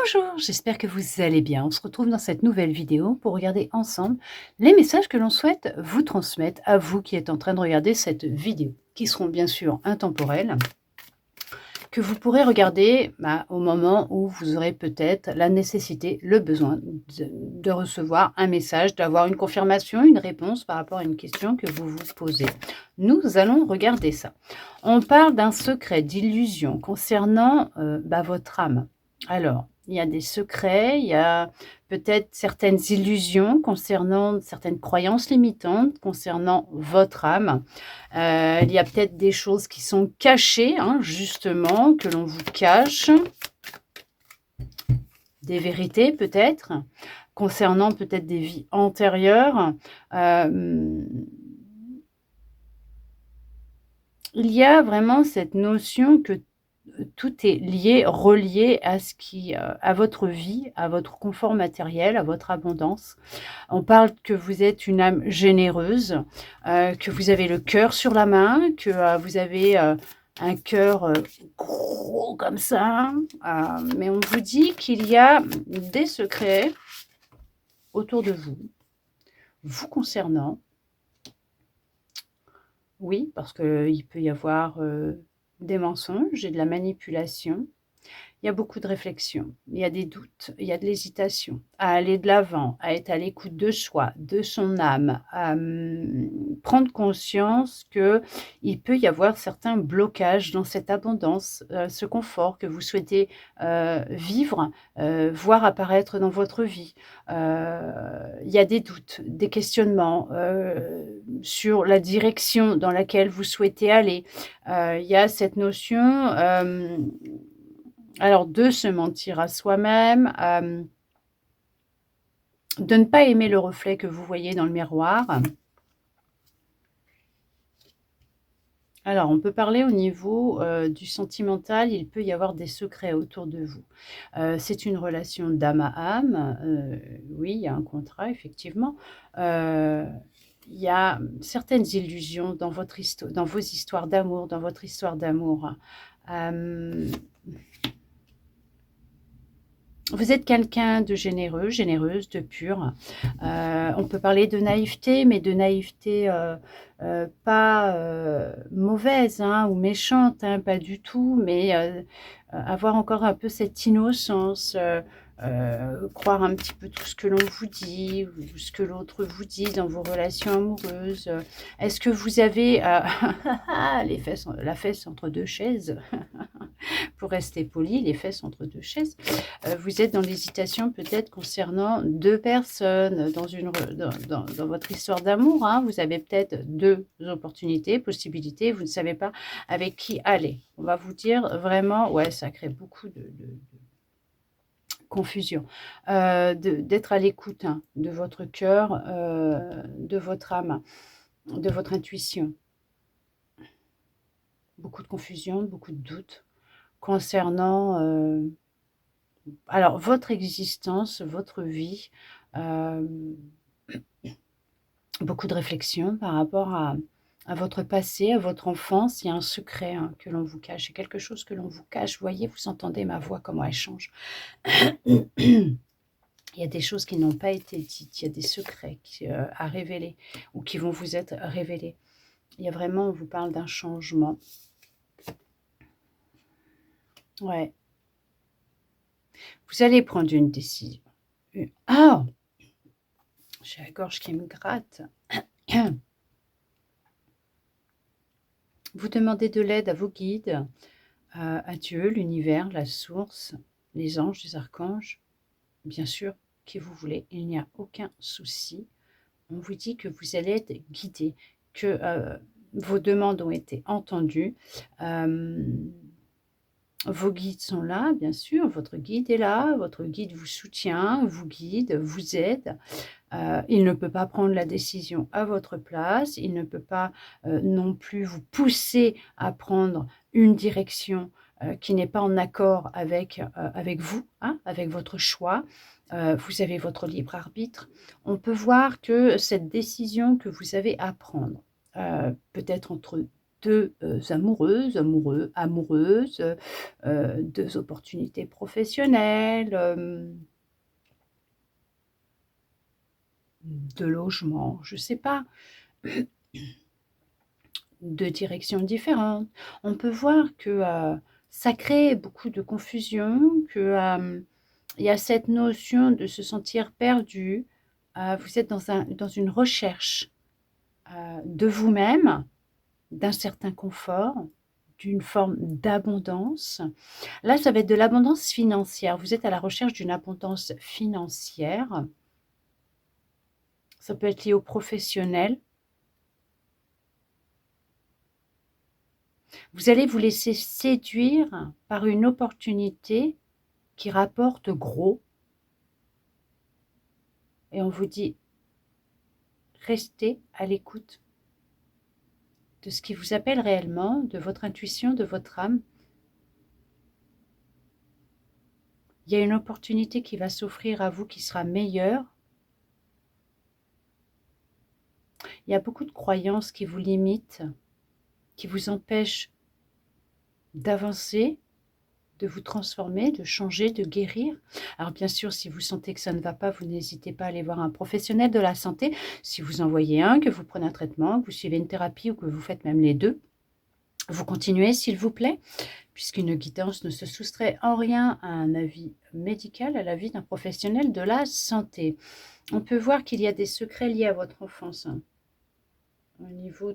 Bonjour, j'espère que vous allez bien. On se retrouve dans cette nouvelle vidéo pour regarder ensemble les messages que l'on souhaite vous transmettre à vous qui êtes en train de regarder cette vidéo, qui seront bien sûr intemporels, que vous pourrez regarder au moment où vous aurez peut-être la nécessité, le besoin de recevoir un message, d'avoir une confirmation, une réponse par rapport à une question que vous vous posez. Nous allons regarder ça. On parle d'un secret, d'illusion concernant votre âme. Alors, il y a des secrets, il y a peut-être certaines illusions concernant certaines croyances limitantes concernant votre âme. Il y a peut-être des choses qui sont cachées, hein, justement, que l'on vous cache. Des vérités peut-être, concernant peut-être des vies antérieures. Il y a vraiment cette notion que tout est lié, relié à ce qui, à votre vie, à votre confort matériel, à votre abondance. On parle que vous êtes une âme généreuse, que vous avez le cœur sur la main, que vous avez un cœur gros comme ça. Mais on vous dit qu'il y a des secrets autour de vous, vous concernant. Oui, parce qu'il peut y avoir des mensonges et de la manipulation. Il y a beaucoup de réflexions, il y a des doutes, il y a de l'hésitation à aller de l'avant, à être à l'écoute de soi, de son âme, à prendre conscience qu'il peut y avoir certains blocages dans cette abondance, ce confort que vous souhaitez vivre, voir apparaître dans votre vie. Il y a des doutes, des questionnements sur la direction dans laquelle vous souhaitez aller. Il y a cette notion... alors, de se mentir à soi-même, de ne pas aimer le reflet que vous voyez dans le miroir. Alors, on peut parler au niveau du sentimental, il peut y avoir des secrets autour de vous. C'est une relation d'âme à âme, oui, il y a un contrat, effectivement. Il y a certaines illusions dans dans vos histoires d'amour, dans votre histoire d'amour. Vous êtes quelqu'un de généreux, généreuse, de pur. On peut parler de naïveté, mais de naïveté pas mauvaise hein, ou méchante, hein, pas du tout, mais avoir encore un peu cette innocence, croire un petit peu tout ce que l'on vous dit, ou ce que l'autre vous dit dans vos relations amoureuses. Est-ce que vous avez la fesse entre deux chaises pour rester poli, les fesses entre deux chaises, vous êtes dans l'hésitation peut-être concernant deux personnes dans votre histoire d'amour. Hein, vous avez peut-être deux opportunités, possibilités, vous ne savez pas avec qui aller. On va vous dire vraiment, ouais, ça crée beaucoup de confusion, d'être à l'écoute hein, de votre cœur, de votre âme, de votre intuition. Beaucoup de confusion, beaucoup de doutes concernant alors votre existence, votre vie, beaucoup de réflexions par rapport à votre passé, à votre enfance. Il y a un secret hein, que l'on vous cache, c'est quelque chose que l'on vous cache. Vous voyez, vous entendez ma voix, comment elle change. Il y a des choses qui n'ont pas été dites, il y a des secrets à révéler ou qui vont vous être révélés. Il y a vraiment, on vous parle d'un changement. Ouais. Vous allez prendre une décision. Ah! J'ai la gorge qui me gratte. Vous demandez de l'aide à vos guides, à Dieu, l'univers, la source, les anges, les archanges, bien sûr, qui vous voulez. Il n'y a aucun souci. On vous dit que vous allez être guidé, que vos demandes ont été entendues. Vos guides sont là, bien sûr, votre guide est là, votre guide vous soutient, vous guide, vous aide. Il ne peut pas prendre la décision à votre place, il ne peut pas non plus vous pousser à prendre une direction qui n'est pas en accord avec vous, hein, avec votre choix. Vous avez votre libre arbitre. On peut voir que cette décision que vous avez à prendre, peut-être entre deux amoureuses, amoureuses, deux opportunités professionnelles, de logement, je ne sais pas, deux directions différentes. On peut voir que ça crée beaucoup de confusion, que il y a cette notion de se sentir perdu. Vous êtes dans une recherche de vous-même, d'un certain confort, d'une forme d'abondance. Là, ça va être de l'abondance financière. Vous êtes à la recherche d'une abondance financière. Ça peut être lié au professionnel. Vous allez vous laisser séduire par une opportunité qui rapporte gros. Et on vous dit, restez à l'écoute de ce qui vous appelle réellement, de votre intuition, de votre âme. Il y a une opportunité qui va s'offrir à vous qui sera meilleure. Il y a beaucoup de croyances qui vous limitent, qui vous empêchent d'avancer, de vous transformer, de changer, de guérir. Alors bien sûr, si vous sentez que ça ne va pas, vous n'hésitez pas à aller voir un professionnel de la santé. Si vous en voyez un, que vous prenez un traitement, que vous suivez une thérapie ou que vous faites même les deux, vous continuez s'il vous plaît, puisqu'une guidance ne se soustrait en rien à un avis médical, à l'avis d'un professionnel de la santé. On peut voir qu'il y a des secrets liés à votre enfance, au niveau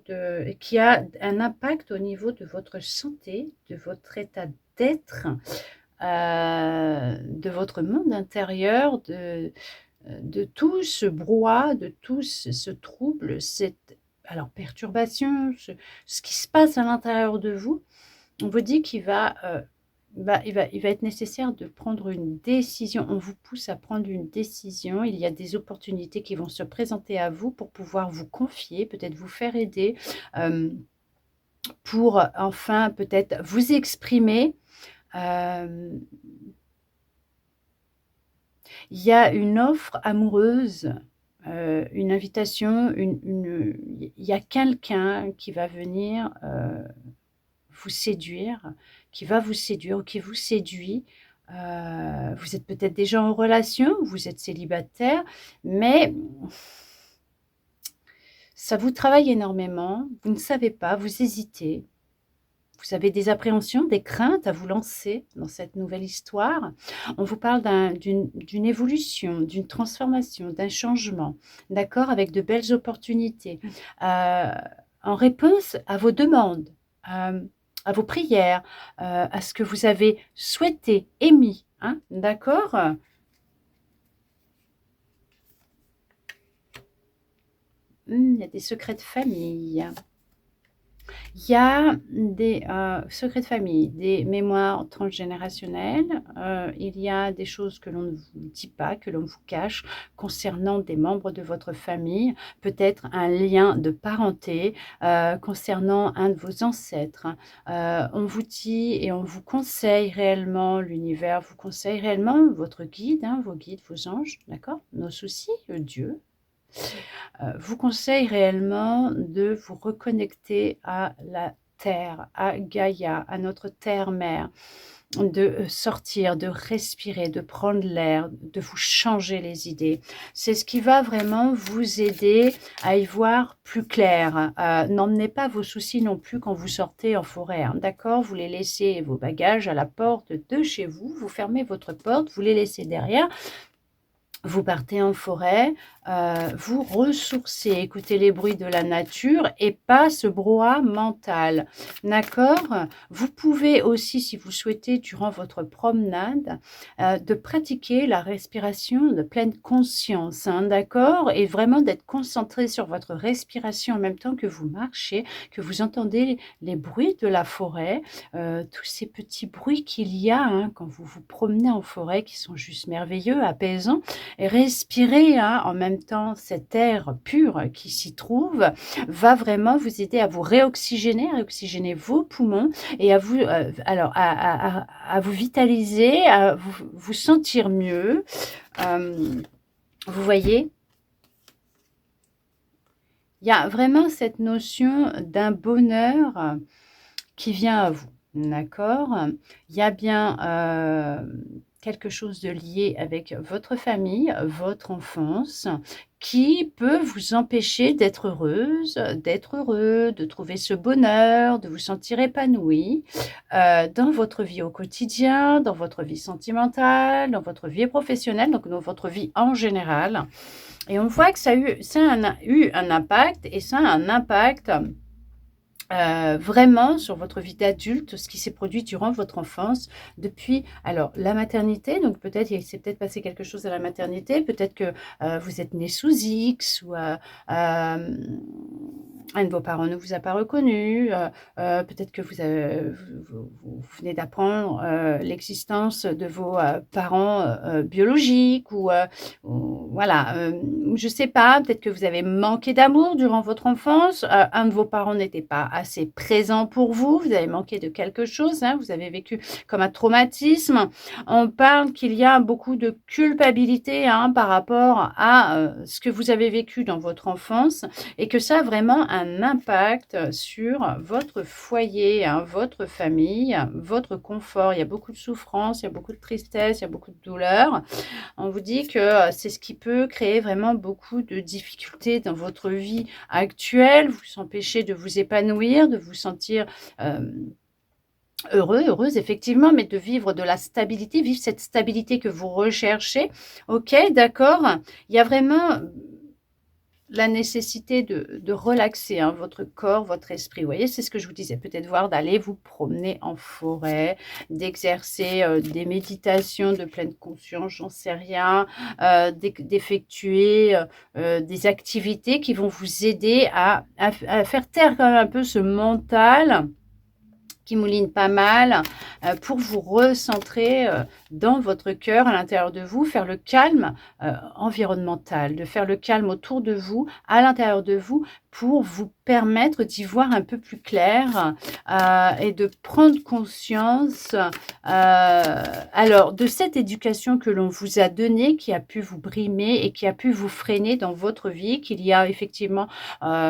qui a un impact au niveau de votre santé, de votre état d'être, de votre monde intérieur, de tout ce brouhaha, de tout ce trouble, cette perturbation, ce qui se passe à l'intérieur de vous. On vous dit qu'il va être nécessaire de prendre une décision. On vous pousse à prendre une décision. Il y a des opportunités qui vont se présenter à vous pour pouvoir vous confier, peut-être vous faire aider, pour enfin peut-être vous exprimer. Il y a une offre amoureuse, une invitation, il y a quelqu'un qui va venir vous séduire, qui va vous séduire ou qui vous séduit. Vous êtes peut-être déjà en relation, vous êtes célibataire, mais ça vous travaille énormément, vous ne savez pas, vous hésitez. Vous avez des appréhensions, des craintes à vous lancer dans cette nouvelle histoire. On vous parle d'une évolution, d'une transformation, d'un changement, d'accord, avec de belles opportunités. En réponse à vos demandes, à vos prières, à ce que vous avez souhaité, émis, hein, d'accord? Il y a des secrets de famille. Il y a des secrets de famille, des mémoires transgénérationnelles. Il y a des choses que l'on ne vous dit pas, que l'on vous cache concernant des membres de votre famille, peut-être un lien de parenté concernant un de vos ancêtres. On vous dit et on vous conseille réellement, l'univers vous conseille réellement, votre guide, hein, vos guides, vos anges, d'accord? Nos soucis, Dieu, vous conseille réellement de vous reconnecter à la terre, à Gaïa, à notre terre-mère, de sortir, de respirer, de prendre l'air, de vous changer les idées. C'est ce qui va vraiment vous aider à y voir plus clair. N'emmenez pas vos soucis non plus quand vous sortez en forêt, hein, d'accord? Vous les laissez, vos bagages, à la porte de chez vous, vous fermez votre porte, vous les laissez derrière. Vous partez en forêt, vous ressourcez, écoutez les bruits de la nature et pas ce brouhaha mental, d'accord? Vous pouvez aussi, si vous souhaitez, durant votre promenade, de pratiquer la respiration de pleine conscience, hein, d'accord? Et vraiment d'être concentré sur votre respiration en même temps que vous marchez, que vous entendez les bruits de la forêt, tous ces petits bruits qu'il y a, hein, quand vous vous promenez en forêt, qui sont juste merveilleux, apaisants. Et respirer, hein, en même temps cet air pur qui s'y trouve va vraiment vous aider à vous réoxygéner vos poumons et à vous, à vous vitaliser, à vous sentir mieux. Vous voyez, il y a vraiment cette notion d'un bonheur qui vient à vous, d'accord? Il y a bien quelque chose de lié avec votre famille, votre enfance, qui peut vous empêcher d'être heureuse, d'être heureux, de trouver ce bonheur, de vous sentir épanoui dans votre vie au quotidien, dans votre vie sentimentale, dans votre vie professionnelle, donc dans votre vie en général. Et on voit que ça a eu un impact, et ça a un impact vraiment sur votre vie d'adulte, ce qui s'est produit durant votre enfance, depuis alors la maternité, donc peut-être il s'est peut-être passé quelque chose à la maternité, peut-être que vous êtes né sous X, ou un de vos parents ne vous a pas reconnu, peut-être que vous venez d'apprendre l'existence de vos parents biologiques, ou voilà, je sais pas, peut-être que vous avez manqué d'amour durant votre enfance, un de vos parents n'était pas assez présent pour vous, vous avez manqué de quelque chose, hein, vous avez vécu comme un traumatisme. On parle qu'il y a beaucoup de culpabilité, hein, par rapport à ce que vous avez vécu dans votre enfance, et que ça a vraiment un impact sur votre foyer, hein, votre famille, votre confort. Il y a beaucoup de souffrance, il y a beaucoup de tristesse, il y a beaucoup de douleur. On vous dit que c'est ce qui peut créer vraiment beaucoup de difficultés dans votre vie actuelle, vous empêcher de vous épanouir, de vous sentir heureux, heureuse, effectivement, mais de vivre de la stabilité, vivre cette stabilité que vous recherchez. Ok, d'accord. Il y a vraiment la nécessité de relaxer, hein, votre corps, votre esprit. Vous voyez, c'est ce que je vous disais. Peut-être voir d'aller vous promener en forêt, d'exercer des méditations de pleine conscience, j'en sais rien, d'effectuer des activités qui vont vous aider à faire taire quand même un peu ce mental qui mouline pas mal, pour vous recentrer dans votre cœur, à l'intérieur de vous, faire le calme environnemental, de faire le calme autour de vous, à l'intérieur de vous, pour vous permettre d'y voir un peu plus clair et de prendre conscience alors de cette éducation que l'on vous a donnée, qui a pu vous brimer et qui a pu vous freiner dans votre vie, qu'il y a effectivement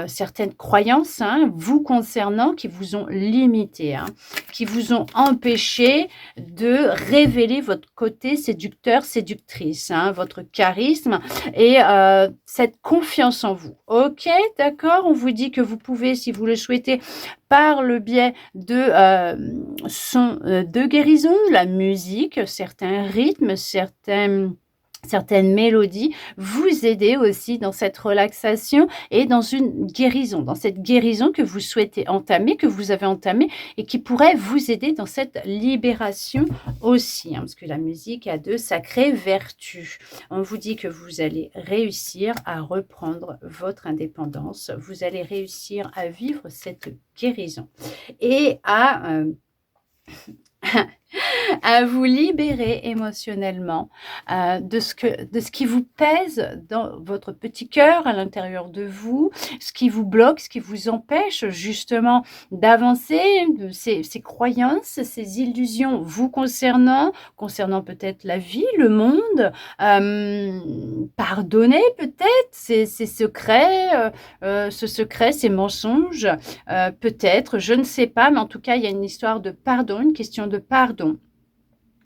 certaines croyances, hein, vous concernant, qui vous ont limité, hein, qui vous ont empêché de révéler votre côté séducteur, séductrice, hein, votre charisme et cette confiance en vous. Ok, d'accord, on vous dit que vous pouvez, si vous le souhaitez, par le biais de sons de guérison, la musique, certains rythmes, certaines mélodies, vous aider aussi dans cette relaxation et dans une guérison, dans cette guérison que vous souhaitez entamer, que vous avez entamée, et qui pourrait vous aider dans cette libération aussi, hein, parce que la musique a de sacrées vertus. On vous dit que vous allez réussir à reprendre votre indépendance, vous allez réussir à vivre cette guérison et à vous libérer émotionnellement de ce qui vous pèse dans votre petit cœur, à l'intérieur de vous, ce qui vous bloque, ce qui vous empêche justement d'avancer, de ces croyances, ces illusions vous concernant peut-être la vie, le monde, pardonner peut-être ces secrets, ce secret, ces mensonges, peut-être, je ne sais pas, mais en tout cas, il y a une histoire de pardon, une question de pardon.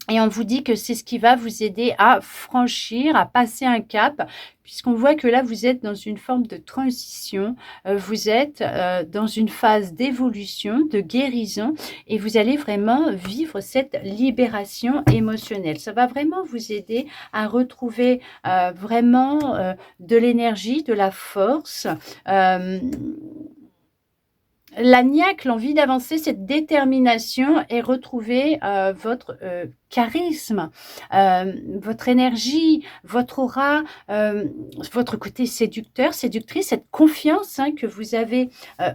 Et on vous dit que c'est ce qui va vous aider à franchir, à passer un cap, puisqu'on voit que là, vous êtes dans une forme de transition, vous êtes dans une phase d'évolution, de guérison, et vous allez vraiment vivre cette libération émotionnelle. Ça va vraiment vous aider à retrouver vraiment de l'énergie, de la force, la niaque, l'envie d'avancer, cette détermination, et retrouver votre charisme, votre énergie, votre aura, votre côté séducteur, séductrice, cette confiance, hein, que vous avez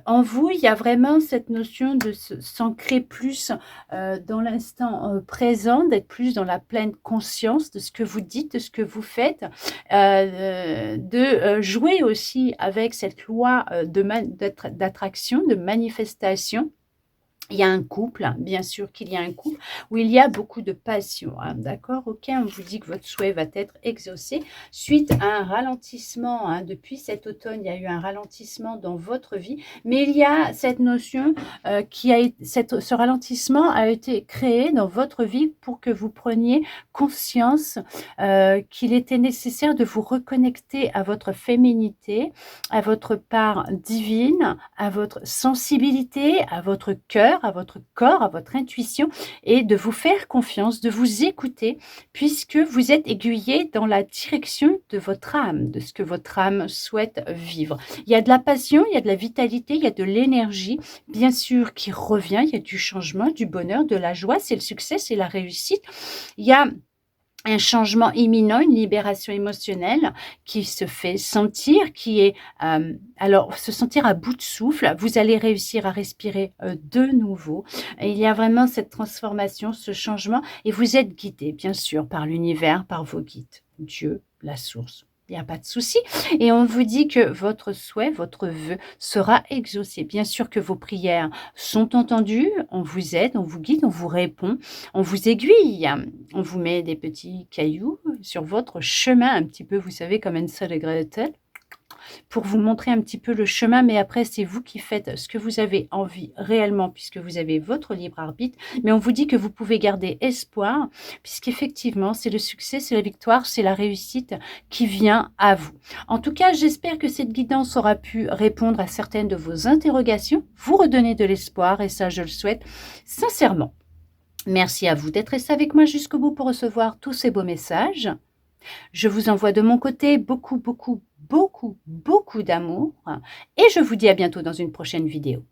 en vous. Il y a vraiment cette notion de s'ancrer plus dans l'instant présent, d'être plus dans la pleine conscience de ce que vous dites, de ce que vous faites, de jouer aussi avec cette loi d'attraction, de manifestation, Il y a un couple, bien sûr qu'il y a un couple où il y a beaucoup de passion, hein, d'accord? OK, on vous dit que votre souhait va être exaucé suite à un ralentissement, hein. Depuis cet automne, il y a eu un ralentissement dans votre vie, mais il y a cette notion, qui a été ce ralentissement a été créé dans votre vie pour que vous preniez conscience, qu'il était nécessaire de vous reconnecter à votre féminité, à votre part divine, à votre sensibilité, à votre cœur, à votre corps, à votre intuition et de vous faire confiance, de vous écouter puisque vous êtes aiguillé dans la direction de votre âme, de ce que votre âme souhaite vivre. Il y a de la passion, il y a de la vitalité, il y a de l'énergie, bien sûr, qui revient, il y a du changement, du bonheur, de la joie, c'est le succès, c'est la réussite. Il y a un changement imminent, une libération émotionnelle qui se fait sentir, qui est, alors se sentir à bout de souffle. Vous allez réussir à respirer, de nouveau. Et il y a vraiment cette transformation, ce changement et vous êtes guidé, bien sûr, par l'univers, par vos guides. Dieu, la source. Il n'y a pas de souci et on vous dit que votre souhait, votre vœu sera exaucé. Bien sûr que vos prières sont entendues, on vous aide, on vous guide, on vous répond, on vous aiguille. On vous met des petits cailloux sur votre chemin, un petit peu, vous savez, comme Hansel et Gretel, pour vous montrer un petit peu le chemin, mais après, c'est vous qui faites ce que vous avez envie réellement, puisque vous avez votre libre arbitre. Mais on vous dit que vous pouvez garder espoir, puisqu'effectivement, c'est le succès, c'est la victoire, c'est la réussite qui vient à vous. En tout cas, j'espère que cette guidance aura pu répondre à certaines de vos interrogations, vous redonner de l'espoir, et ça, je le souhaite sincèrement. Merci à vous d'être resté avec moi jusqu'au bout pour recevoir tous ces beaux messages. Je vous envoie de mon côté beaucoup, beaucoup, beaucoup, beaucoup d'amour et je vous dis à bientôt dans une prochaine vidéo.